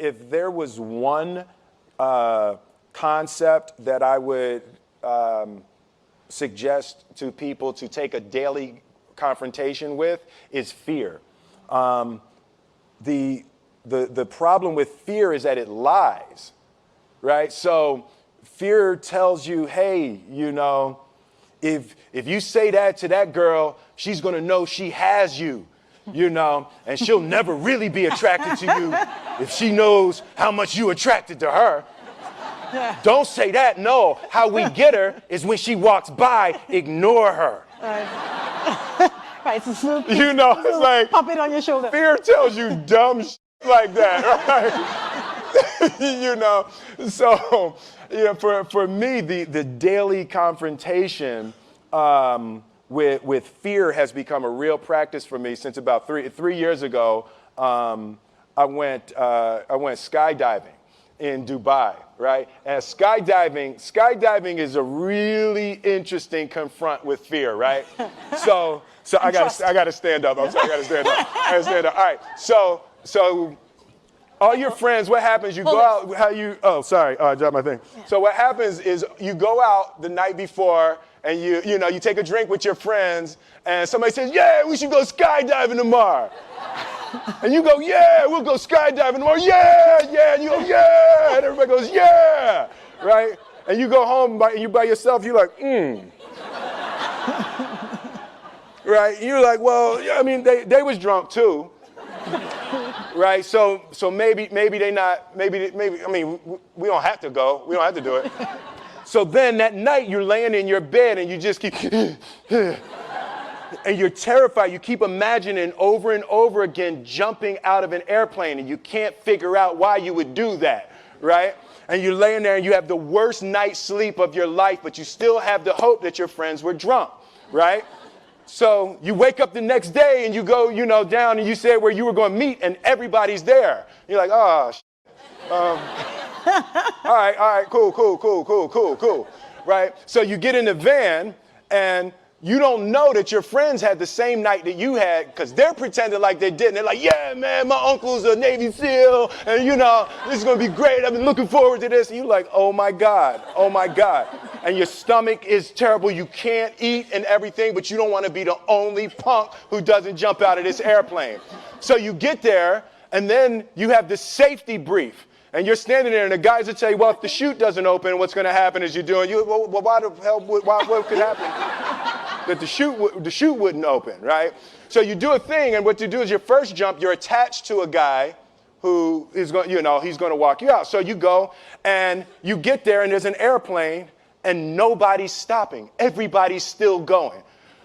if there was one concept that I would suggest to people to take a daily confrontation with, is fear. The problem with fear is that it lies, right? So fear tells you, hey, you know, if you say that to that girl, she's gonna know she has you, you know, and she'll never really be attracted to you if she knows how much you attracted to her. Don't say that, no. How we get her is when she walks by, ignore her. Right, so You know, it's like, pop it on your shoulder. fear tells you dumb shit like that, right? You know, so, you know, for me, the daily confrontation with fear has become a real practice for me since about three years ago. I went skydiving in Dubai, right? And skydiving is a really interesting confront with fear, right? So I gotta stand up. I'm sorry, I gotta stand up. All right. So all your friends, what happens? You go out. I dropped my thing. So what happens is you go out the night before and you take a drink with your friends and somebody says, yeah, we should go skydiving tomorrow. And you go, yeah, we'll go skydiving tomorrow. Yeah. And you go, yeah. And everybody goes, yeah. Right? And you go home and you by yourself, you're like, Right? You're like, well, yeah, I mean, they was drunk too. Right? So maybe they not, I mean, we don't have to go. We don't have to do it. So then that night you're laying in your bed and you just keep, and you're terrified. You keep imagining over and over again jumping out of an airplane and you can't figure out why you would do that, right? And you're laying there and you have the worst night's sleep of your life, but you still have the hope that your friends were drunk, right? So you wake up the next day and you go, down and you say where you were going to meet and everybody's there. You're like, oh, all right, cool, right? So you get in the van and you don't know that your friends had the same night that you had because they're pretending like they didn't. They're like, yeah, man, my uncle's a Navy SEAL and, this is going to be great. I've been looking forward to this. And you're like, oh, my God. And your stomach is terrible. You can't eat and everything, but you don't want to be the only punk who doesn't jump out of this airplane. So you get there and then you have this safety brief. And you're standing there, and the guys will tell you, well, if the chute doesn't open, what's going to happen is what could happen? That the chute wouldn't open, right? So you do a thing, and what you do is your first jump, you're attached to a guy who is going, he's going to walk you out. So you go, and you get there, and there's an airplane, and nobody's stopping. Everybody's still going.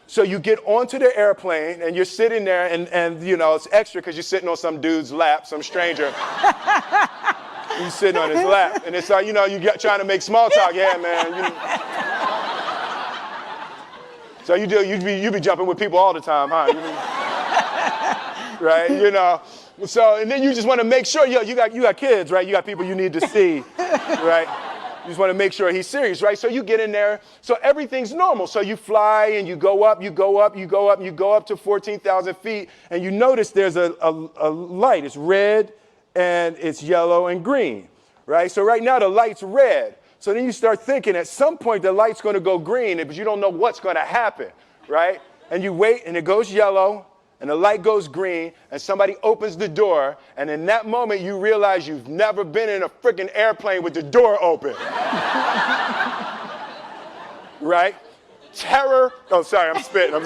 So you get onto the airplane, and you're sitting there, and it's extra because you're sitting on some dude's lap, some stranger. He's sitting on his lap, and it's like, you trying to make small talk. Yeah, man. So you be jumping with people all the time, huh? Right? So, and then you just want to make sure, you got kids, right? You got people you need to see, right? You just want to make sure he's serious, right? So you get in there, so everything's normal. So you fly and you go up to 14,000 feet, and you notice there's a light. It's red, and it's yellow and green, right? So right now the light's red. So then you start thinking at some point the light's going to go green, but you don't know what's going to happen, right? And you wait and it goes yellow and the light goes green and somebody opens the door, and in that moment you realize you've never been in a freaking airplane with the door open. Right? Terror. Oh, sorry, I'm spitting.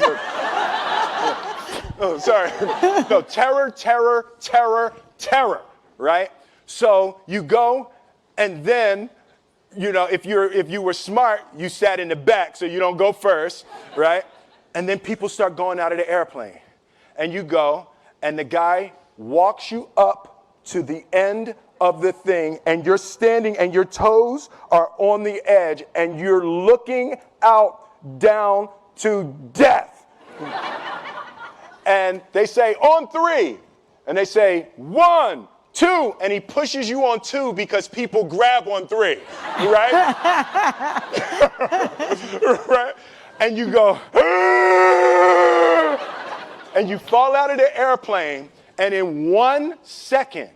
Oh, sorry. No, terror. Right? So you go, and then, if you were smart, you sat in the back so you don't go first, right? And then people start going out of the airplane. And you go, and the guy walks you up to the end of the thing, and you're standing, and your toes are on the edge, and you're looking out down to death. And they say, on 3. And they say, 1, 2, and he pushes you on 2 because people grab on 3, right? Right? And you go, and you fall out of the airplane, and in 1 second,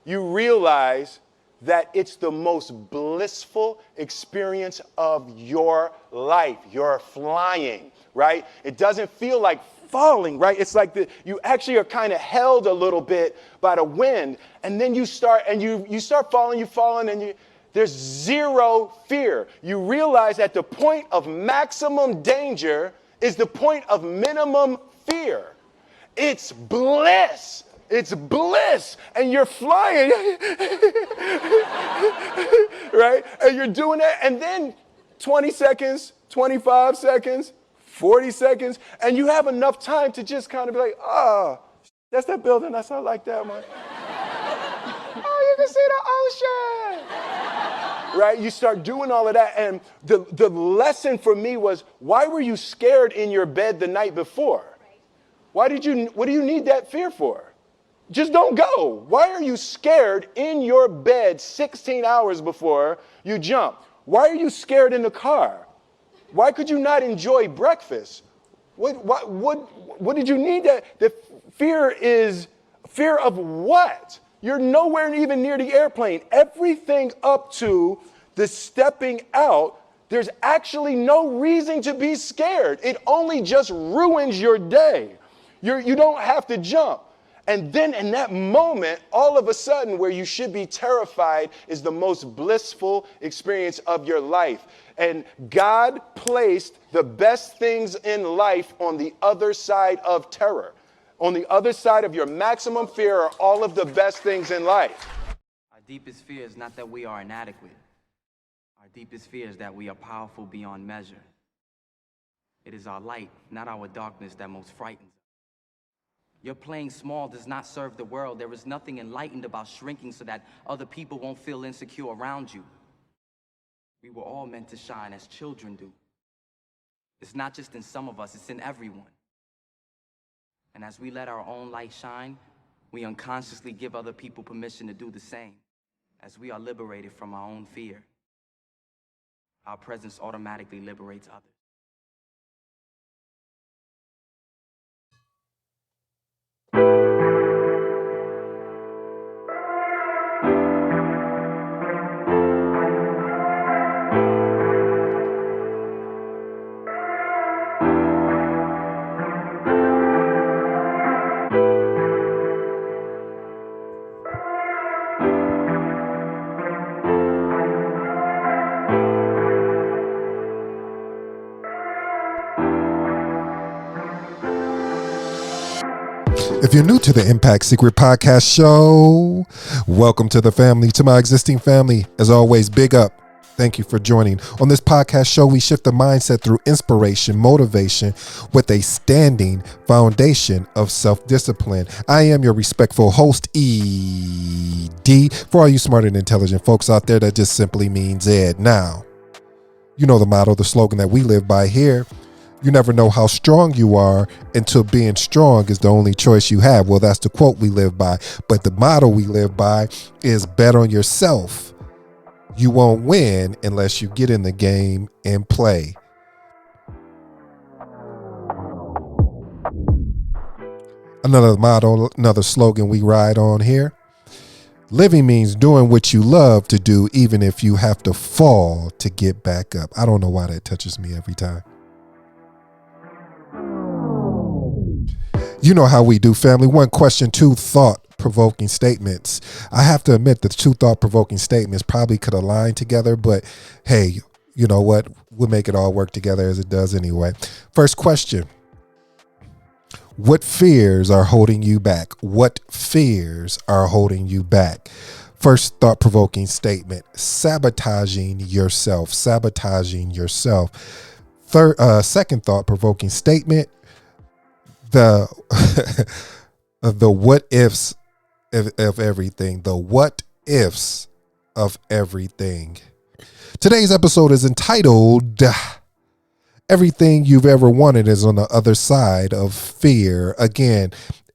you realize that it's the most blissful experience of your life. You're flying, right? It doesn't feel like falling, right? It's like you actually are kind of held a little bit by the wind, and then you start falling, and there's zero fear. You realize that the point of maximum danger is the point of minimum fear. It's bliss. It's bliss, and you're flying, right? And you're doing that, and then 20 seconds, 25 seconds, 40 seconds, and you have enough time to just kind of be like, that's that building. I like that one. Oh, you can see the ocean. Right? You start doing all of that, and the lesson for me was, why were you scared in your bed the night before? What do you need that fear for? Just don't go. Why are you scared in your bed 16 hours before you jump? Why are you scared in the car? Why could you not enjoy breakfast? What did you need that? The fear is fear of what? You're nowhere even near the airplane. Everything up to the stepping out, there's actually no reason to be scared. It only just ruins your day. You don't have to jump. And then in that moment, all of a sudden, where you should be terrified is the most blissful experience of your life. And God placed the best things in life on the other side of terror. On the other side of your maximum fear are all of the best things in life. Our deepest fear is not that we are inadequate. Our deepest fear is that we are powerful beyond measure. It is our light, not our darkness, that most frightens us. Your playing small does not serve the world. There is nothing enlightened about shrinking so that other people won't feel insecure around you. We were all meant to shine as children do. It's not just in some of us, it's in everyone. And as we let our own light shine, we unconsciously give other people permission to do the same. As we are liberated from our own fear, our presence automatically liberates others. If you're new to the Impact Secret Podcast Show, welcome to the family, to my existing family. As always, big up. Thank you for joining. On this podcast show, we shift the mindset through inspiration, motivation, with a standing foundation of self-discipline. I am your respectful host, ED. For all you smart and intelligent folks out there, that just simply means Ed. Now, you know the motto, the slogan that we live by here. You never know how strong you are until being strong is the only choice you have. Well, that's the quote we live by. But the motto we live by is bet on yourself. You won't win unless you get in the game and play. Another motto, another slogan we ride on here. Living means doing what you love to do, even if you have to fall to get back up. I don't know why that touches me every time. You know how we do, family. One question, two thought-provoking statements. I have to admit that two thought-provoking statements probably could align together, but hey, you know what? We'll make it all work together as it does anyway. First question. What fears are holding you back? What fears are holding you back? First thought-provoking statement, sabotaging yourself, sabotaging yourself. Second thought-provoking statement, the what ifs of everything, the what ifs of everything. Today's episode is entitled Everything You've Ever Wanted is on the Other Side of Fear. Again,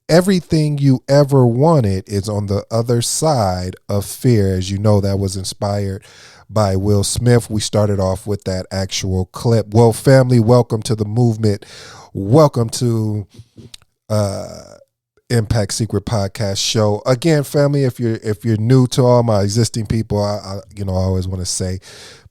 everything you ever wanted is on the other side of fear. As you know, that was inspired by Will Smith. We started off with that actual clip. Well, family, welcome to the movement. Welcome to Impact Secret Podcast Show. Again, family, if you're new to all my existing people, I always want to say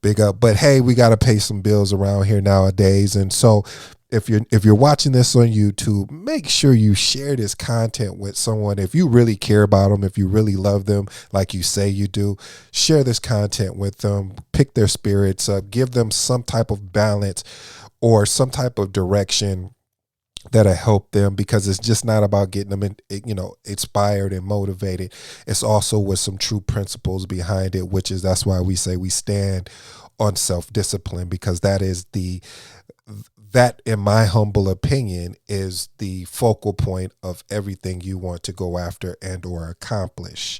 big up. But hey, we got to pay some bills around here nowadays, and so if you're watching this on YouTube, make sure you share this content with someone. If you really care about them, if you really love them, like you say you do, share this content with them. Pick their spirits up. Give them some type of balance or some type of direction that'll help them, because it's just not about getting them inspired and motivated. It's also with some true principles behind it, that's why we say we stand on self-discipline, because that, in my humble opinion, is the focal point of everything you want to go after and or accomplish.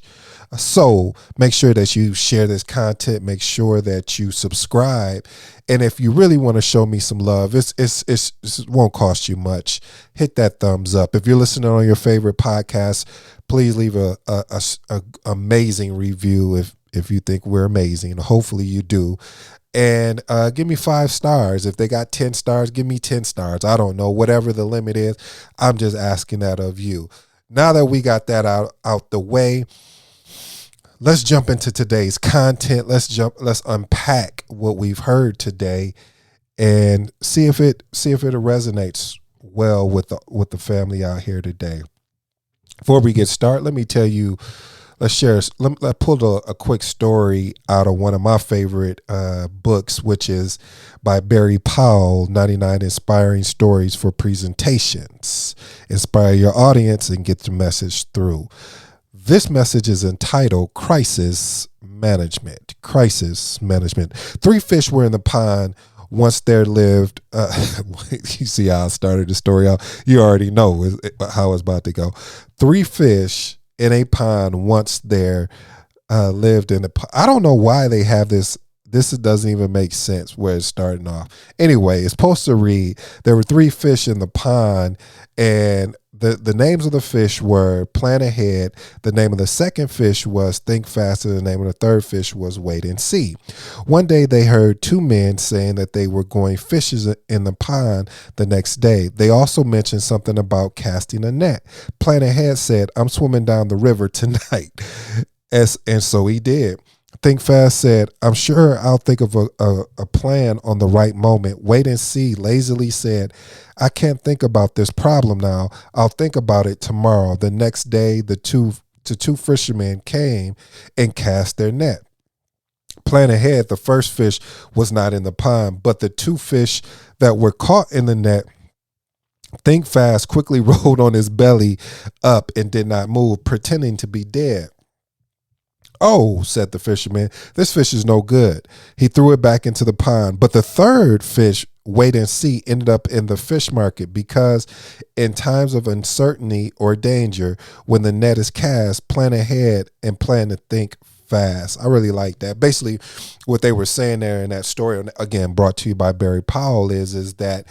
So make sure that you share this content. Make sure that you subscribe. And if you really want to show me some love, it won't cost you much. Hit that thumbs up. If you're listening on your favorite podcast, please leave a amazing review if you think we're amazing. Hopefully you do. And give me 5 stars. If they got 10 stars, give me 10 stars. I don't know, whatever the limit is. I'm just asking that of you. Now that we got that out the way, let's jump into today's content. Let's unpack what we've heard today and see if it resonates well with the family out here today. Before we get started, let me tell you, let's pull a quick story out of one of my favorite books, which is by Barry Powell, 99 Inspiring Stories for Presentations. Inspire your audience and get the message through. This message is entitled Crisis Management. Crisis Management. 3 fish were in the pond. Once there lived, you see how I started the story out? You already know how it's about to go. 3 fish in a pond once there lived in a pond. I don't know why they have this. This doesn't even make sense where it's starting off. Anyway, it's supposed to read, there were 3 fish in the pond, and the names of the fish were Plan Ahead. The name of the second fish was Think Faster. The name of the third fish was Wait and See. One day they heard 2 men saying that they were going fishing in the pond the next day. They also mentioned something about casting a net. Plan Ahead said, I'm swimming down the river tonight. And so he did. Think Fast said, I'm sure I'll think of a plan on the right moment. Wait and See lazily said, I can't think about this problem now. I'll think about it tomorrow. The next day, the two fishermen came and cast their net. Plan Ahead, the first fish was not in the pond, but the 2 fish that were caught in the net, Think Fast quickly rolled on his belly up and did not move, pretending to be dead. Oh, said the fisherman, this fish is no good. He threw it back into the pond. But the third fish, Wait and See, ended up in the fish market, because in times of uncertainty or danger, when the net is cast, plan ahead and plan to think fast. I really like that. Basically, what they were saying there in that story, again, brought to you by Barry Powell, is that,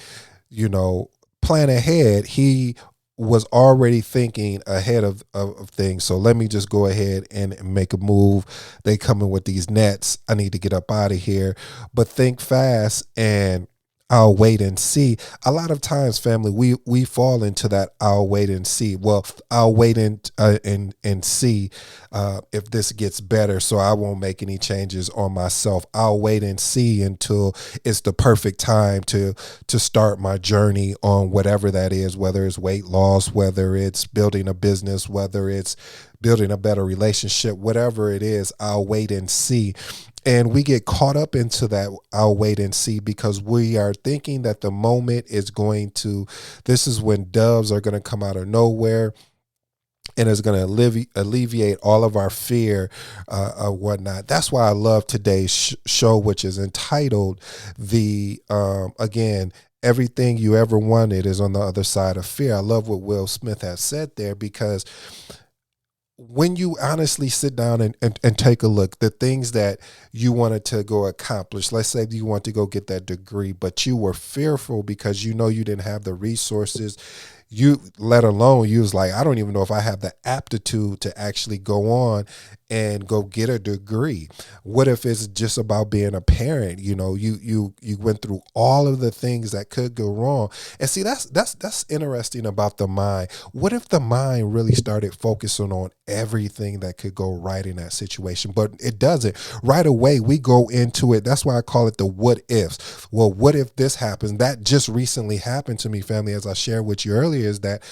plan ahead. He was already thinking ahead of things. So let me just go ahead and make a move. They coming with these nets. I need to get up out of here. But think fast and I'll wait and see. A lot of times, family, we fall into that I'll wait and see. Well, I'll wait and see if this gets better, so I won't make any changes on myself. I'll wait and see until it's the perfect time to start my journey on whatever that is, whether it's weight loss, whether it's building a business, whether it's building a better relationship, whatever it is, I'll wait and see. And we get caught up into that I'll wait and see, because we are thinking that the moment is this is when doves are going to come out of nowhere, and it's going to alleviate all of our fear or whatnot. That's why I love today's show, which is entitled again, Everything You Ever Wanted is on the Other Side of Fear. I love what Will Smith has said there, because when you honestly sit down and take a look, the things that you wanted to go accomplish, let's say you want to go get that degree, but you were fearful because you didn't have the resources, you was like, I don't even know if I have the aptitude to actually go on and go get a degree? What if it's just about being a parent? You know, you went through all of the things that could go wrong. And see, that's interesting about the mind. What if the mind really started focusing on everything that could go right in that situation? But it doesn't. Right away, we go into it. That's why I call it the what ifs. Well, what if this happens? That just recently happened to me, family, as I shared with you earlier, is that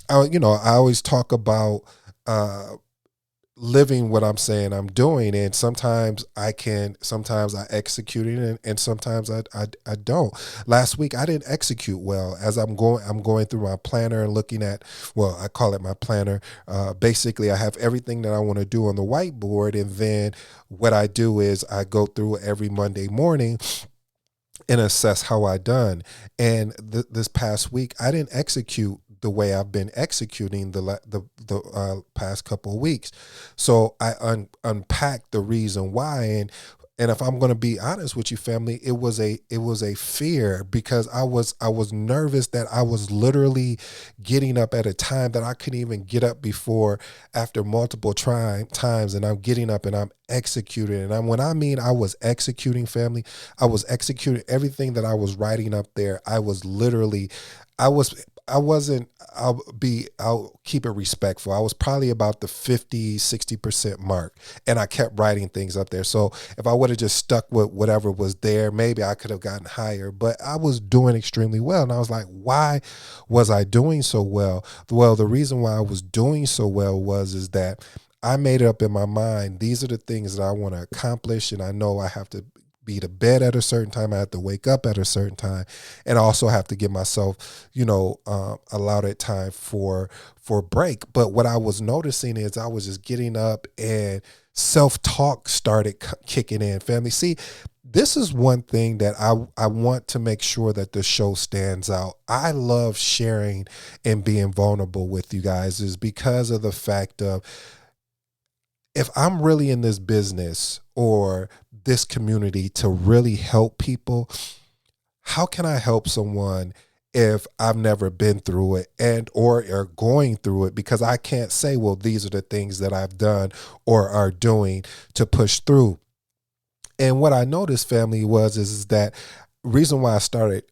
I always talk about living what I'm saying I'm doing, and sometimes I execute it, and sometimes I don't. Last week I didn't execute well. As I'm going through my planner and looking at, well, I call it my planner. Basically, I have everything that I want to do on the whiteboard, and then what I do is I go through every Monday morning and assess how I done. And this past week, I didn't execute the way I've been executing the past couple of weeks. So I unpacked the reason why, and if I'm going to be honest with you, family, it was a fear, because I was nervous that I was literally getting up at a time that I couldn't even get up before, after multiple times, and I'm getting up and I'm executing. And when I mean I was executing, family, I was executing everything that I was writing up there. I'll keep it respectful. I was probably about the 50-60% mark, and I kept writing things up there. So if I would have just stuck with whatever was there, maybe I could have gotten higher, but I was doing extremely well. And I was like, why was I doing so well? Well, the reason why I was doing so well is that I made it up in my mind. These are the things that I want to accomplish, and I know I have to be to bed at a certain time. I have to wake up at a certain time, and I also have to give myself, allotted time for break. But what I was noticing is I was just getting up, and self-talk started kicking in. Family, see, this is one thing that I want to make sure that the show stands out. I love sharing and being vulnerable with you guys, is because of the fact of, if I'm really in this business or this community to really help people, how can I help someone if I've never been through it and or are going through it? Because I can't say, well, these are the things that I've done or are doing to push through. And what I noticed, family, is that reason why I started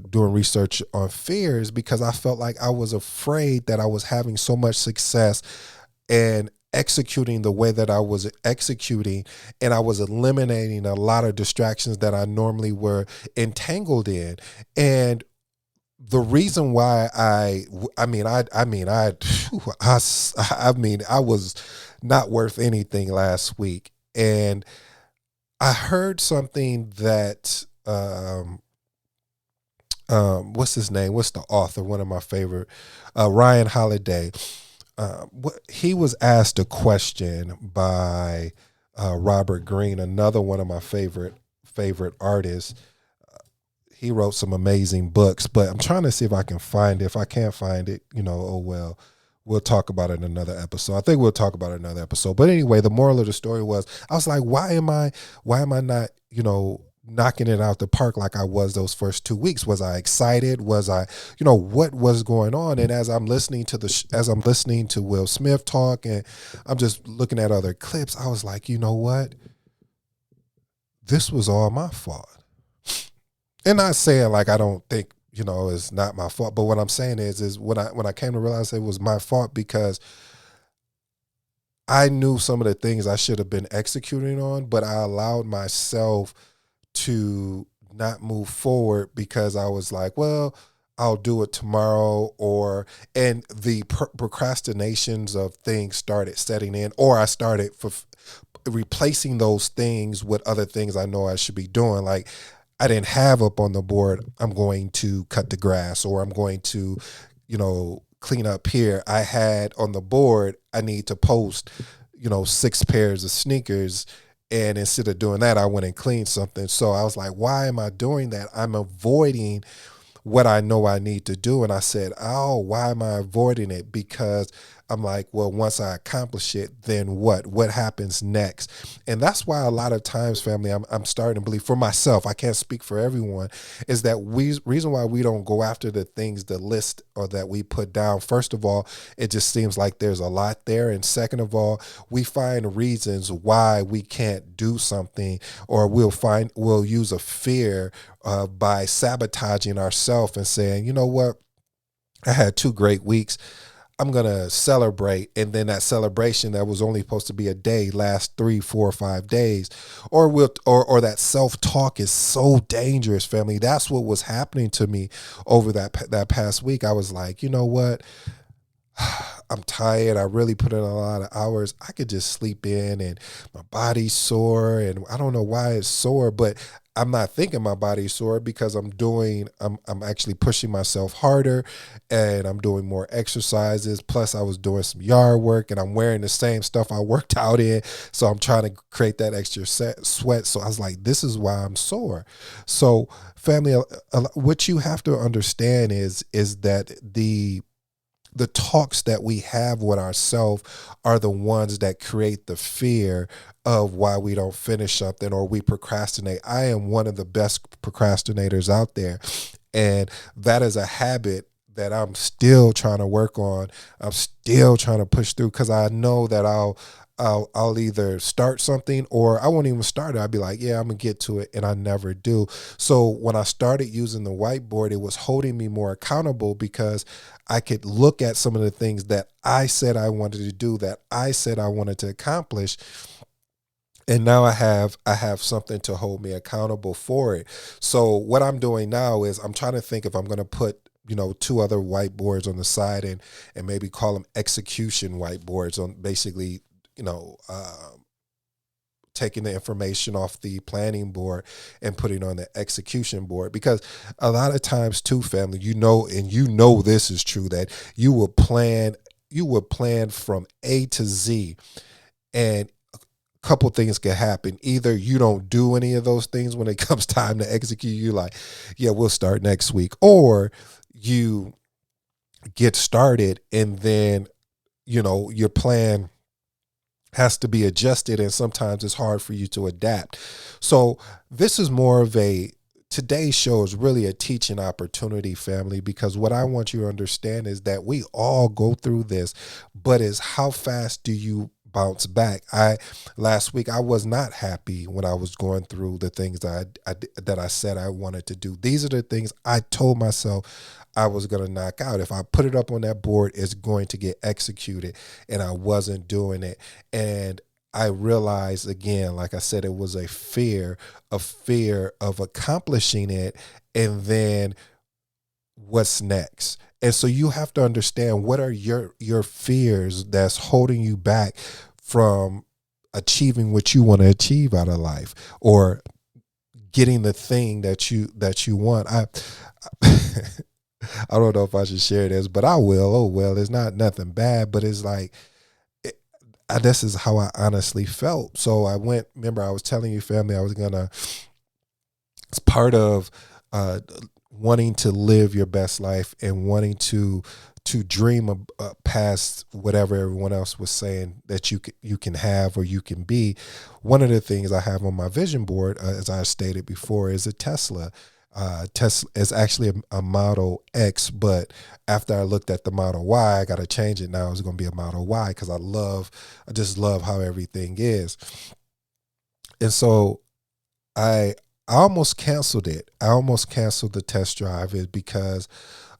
doing research on fear is because I felt like I was afraid that I was having so much success and executing the way that I was executing, and I was eliminating a lot of distractions that I normally were entangled in. And the reason why I was not worth anything last week, and I heard something that what's his name? What's the author? One of my favorite, Ryan Holiday. He was asked a question by Robert Greene, another one of my favorite artists. He wrote some amazing books, but I'm trying to see if I can find it. If I can't find it, oh well. We'll talk about it in another episode. I think we'll talk about it in another episode. But anyway, the moral of the story was, I was like, why am I not, knocking it out the park like I was those first 2 weeks? Was I excited? Was I, what was going on? And as I'm listening to Will Smith talk, and I'm just looking at other clips, I was like, you know what? This was all my fault. And not saying like I don't think, it's not my fault, but what I'm saying is when I came to realize it was my fault, because I knew some of the things I should have been executing on, but I allowed myself to not move forward because I was like, well, I'll do it tomorrow, and the procrastinations of things started setting in, or I started replacing those things with other things I know I should be doing. Like, I didn't have up on the board, I'm going to cut the grass, or I'm going to, clean up here. I had on the board, I need to post, 6 pairs of sneakers. And instead of doing that, I went and cleaned something. So I was like, why am I doing that? I'm avoiding what I know I need to do. And I said, oh, why am I avoiding it? Because I'm like, well, once I accomplish it, then what? What happens next? And that's why a lot of times, family, I'm starting to believe for myself, I can't speak for everyone, is that reason why we don't go after the things, the list or that we put down. First of all, it just seems like there's a lot there. And second of all, we find reasons why we can't do something, or we'll use a fear by sabotaging ourselves and saying, you know what? I had 2 great weeks. I'm going to celebrate. And then that celebration that was only supposed to be a day lasts 3, 4, 5 days. Or that self-talk is so dangerous, family. That's what was happening to me over that past week. I was like, you know what? I'm tired. I really put in a lot of hours. I could just sleep in, and my body's sore, and I don't know why it's sore, but I'm not thinking my body's sore because I'm actually pushing myself harder, and I'm doing more exercises. Plus I was doing some yard work, and I'm wearing the same stuff I worked out in. So I'm trying to create that extra sweat. So I was like, this is why I'm sore. So family, what you have to understand is that the talks that we have with ourselves are the ones that create the fear of why we don't finish something or we procrastinate. I am one of the best procrastinators out there. And that is a habit that I'm still trying to work on. I'm still trying to push through because I know that I'll either start something or I won't even start it. I'll be like, yeah, I'm gonna get to it, and I never do. So when I started using the whiteboard, it was holding me more accountable because I could look at some of the things that I said I wanted to do, that I said I wanted to accomplish. And now I have something to hold me accountable for it. So what I'm doing now is I'm trying to think if I'm going to put 2 other whiteboards on the side and maybe call them execution whiteboards on basically, taking the information off the planning board and putting on the execution board. Because a lot of times too, family, and this is true, that you will plan from A to Z, and a couple things can happen. Either you don't do any of those things when it comes time to execute, you like, yeah, we'll start next week, or you get started and then your plan has to be adjusted, and sometimes it's hard for you to adapt. So this is more of today's show is really a teaching opportunity, family, because what I want you to understand is that we all go through this, but it's how fast do you bounce back? Last week I was not happy when I was going through the things that I said I wanted to do. These are the things I told myself I was going to knock out. If I put it up on that board, it's going to get executed, and I wasn't doing it. And I realized, again, like I said, it was a fear of accomplishing it, and then what's next. And so you have to understand, what are your fears that's holding you back from achieving what you want to achieve out of life, or getting the thing that you want. I don't know if I should share this, but I will. Oh, well, it's not nothing bad, but it's like, this is how I honestly felt. So remember I was telling you, family, it's part of wanting to live your best life and wanting to dream past whatever everyone else was saying that you can have or you can be. One of the things I have on my vision board, as I stated before, is a Tesla. Tesla is actually a Model X, but after I looked at the Model Y, I got to change it now. It's going to be a Model Y because I just love how everything is. And so I almost canceled it. I almost canceled the test drive because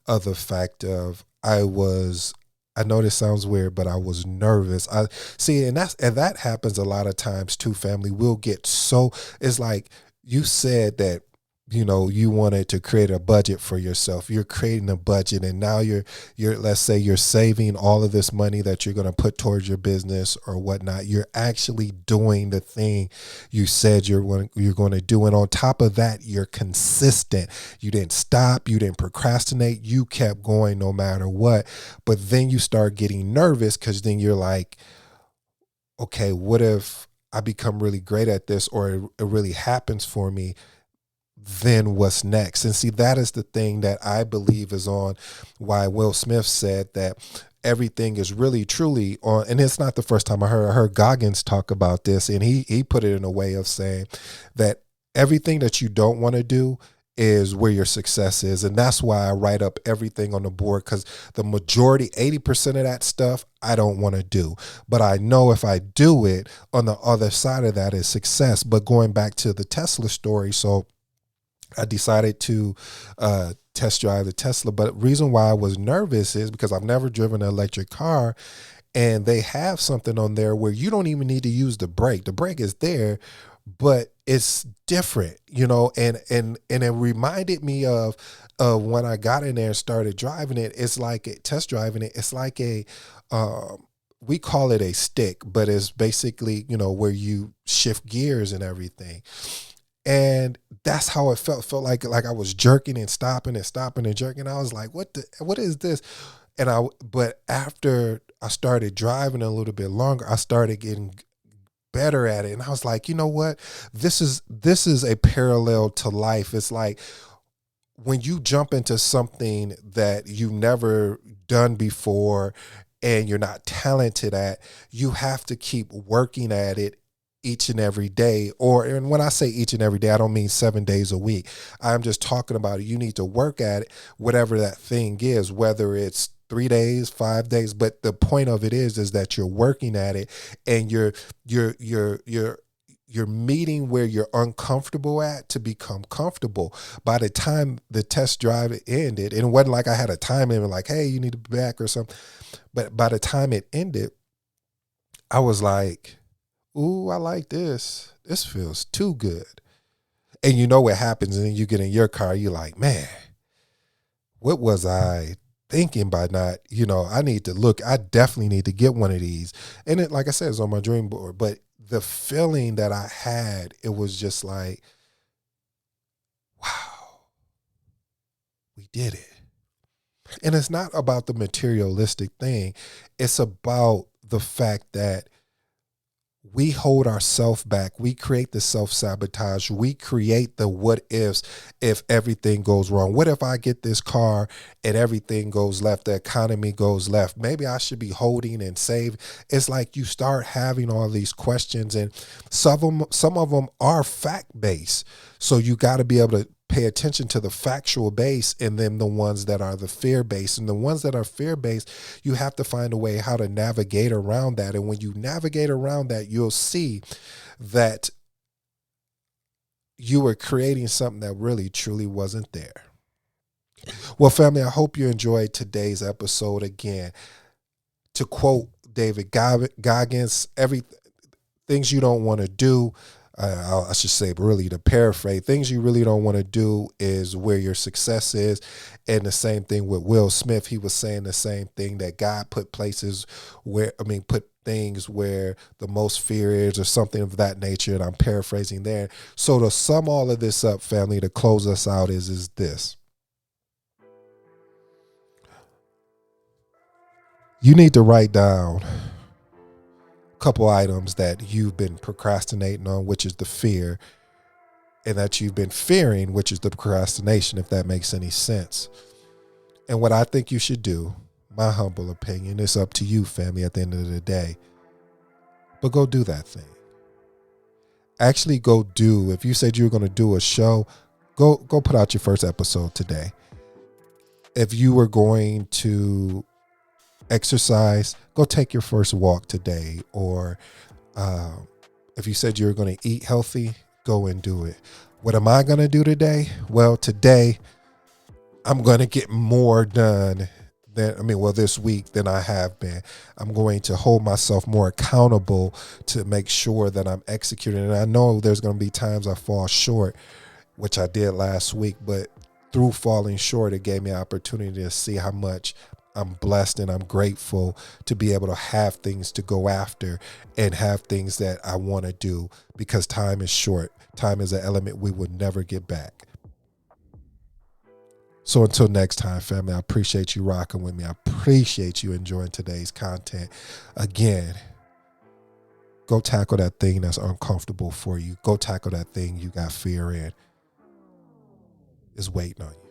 of the fact of I know this sounds weird, but I was nervous. I see, and that happens a lot of times too, family. We'll get it's like you said that you wanted to create a budget for yourself. You're creating a budget, and now you're let's say you're saving all of this money that you're going to put towards your business or whatnot. You're actually doing the thing you said you're going to do, and on top of that, you're consistent. You didn't stop. You didn't procrastinate. You kept going no matter what. But then you start getting nervous because then you're like, okay, what if I become really great at this, or it really happens for me? then what's next? And see, that is the thing that I believe is on why Will Smith said that everything is really truly on. And it's not the first time I heard Goggins talk about this, and he put it in a way of saying that everything that you don't want to do is where your success is. And that's why I write up everything on the board, because the majority, 80% of that stuff, I don't want to do. But I know if I do it, on the other side of that is success. But going back to the Tesla story, so I decided to test drive the Tesla. But the reason why I was nervous is because I've never driven an electric car, and they have something on there where you don't even need to use the brake. The brake is there, but it's different, and it reminded me of when I got in there and started driving it. It's like test driving it. It's like we call it a stick, but it's basically, where you shift gears and everything. And that's how it felt. It felt like I was jerking and stopping and stopping and jerking. I was like, what is this? But after I started driving a little bit longer, I started getting better at it. And I was like, you know what? This is a parallel to life. It's like when you jump into something that you've never done before and you're not talented at, you have to keep working at it each and every day. And when I say each and every day, I don't mean 7 days a week. I'm just talking about it. You need to work at it, whatever that thing is, whether it's 3 days, 5 days. But the point of it is that you're working at it, and you're meeting where you're uncomfortable at to become comfortable. By the time the test drive ended, and it wasn't like I had a time limit, like, hey, you need to be back or something. But by the time it ended, I was like, ooh, I like this. This feels too good. And you know what happens, and then you get in your car, you're like, man, what was I thinking by not, I definitely need to get one of these. And it, like I said, it's on my dream board. But the feeling that I had, it was just like, wow, we did it. And it's not about the materialistic thing. It's about the fact that we hold ourselves back. We create the self-sabotage. We create the what ifs if everything goes wrong. What if I get this car and everything goes left, the economy goes left? Maybe I should be holding and save. It's like you start having all these questions, and some of them are fact-based. So you got to be able to pay attention to the factual base, and then the ones that are the fear-based. And the ones that are fear-based, you have to find a way how to navigate around that. And when you navigate around that, you'll see that you were creating something that really, truly wasn't there. Well, family, I hope you enjoyed today's episode. Again, to quote David Goggins, things you don't want to do, I should say, really, to paraphrase, things you really don't want to do is where your success is. And the same thing with Will Smith. He was saying the same thing, that God put things where the most fear is, or something of that nature. And I'm paraphrasing there. So to sum all of this up, family, to close us out is this. You need to write down couple items that you've been procrastinating on, which is the fear, and that you've been fearing, which is the procrastination, if that makes any sense. And what I think you should do, my humble opinion, it's up to you, family, at the end of the day, but go do that thing. Actually go do, if you said you were going to do a show, go put out your first episode today. If you were going to exercise, go take your first walk today. Or if you said you were going to eat healthy, go and do it. What am I going to do today? Well, today I'm going to get more done this week than I have been. I'm going to hold myself more accountable to make sure that I'm executing. And I know there's going to be times I fall short, which I did last week, but through falling short, it gave me an opportunity to see how much I'm blessed and I'm grateful to be able to have things to go after and have things that I want to do, because time is short. Time is an element we will never get back. So until next time, family, I appreciate you rocking with me. I appreciate you enjoying today's content. Again, go tackle that thing that's uncomfortable for you. Go tackle that thing you got fear in. is waiting on you.